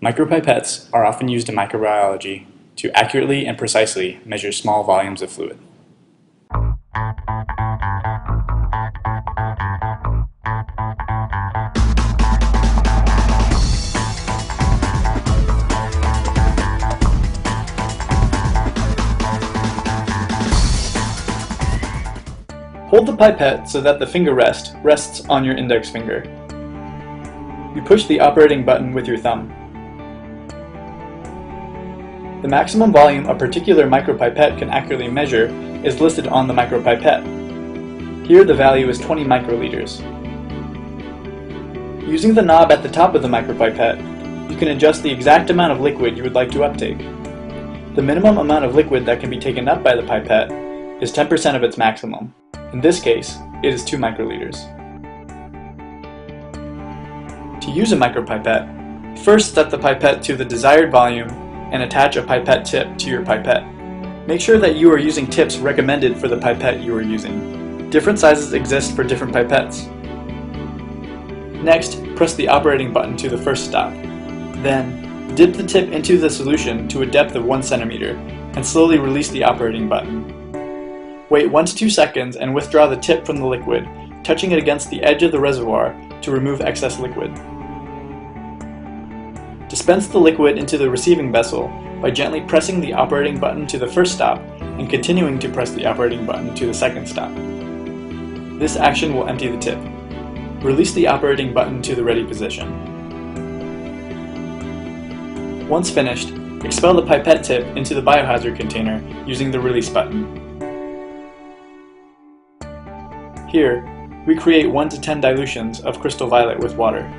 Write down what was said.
Micropipettes are often used in microbiology to accurately and precisely measure small volumes of fluid. Hold the pipette so that the finger rest rests on your index finger. You push the operating button with your thumb. The maximum volume a particular micropipette can accurately measure is listed on the micropipette. Here the value is 20 microliters. Using the knob at the top of the micropipette, you can adjust the exact amount of liquid you would like to uptake. The minimum amount of liquid that can be taken up by the pipette is 10% of its maximum. In this case, it is 2 microliters. To use a micropipette, first set the pipette to the desired volume and attach a pipette tip to your pipette. Make sure that you are using tips recommended for the pipette you are using. Different sizes exist for different pipettes. Next, press the operating button to the first stop. Then, dip the tip into the solution to a depth of 1 centimeter and slowly release the operating button. Wait 1 to 2 seconds and withdraw the tip from the liquid, touching it against the edge of the reservoir to remove excess liquid. Dispense the liquid into the receiving vessel by gently pressing the operating button to the first stop and continuing to press the operating button to the second stop. This action will empty the tip. Release the operating button to the ready position. Once finished, expel the pipette tip into the biohazard container using the release button. Here, we create 1 to 10 dilutions of crystal violet with water.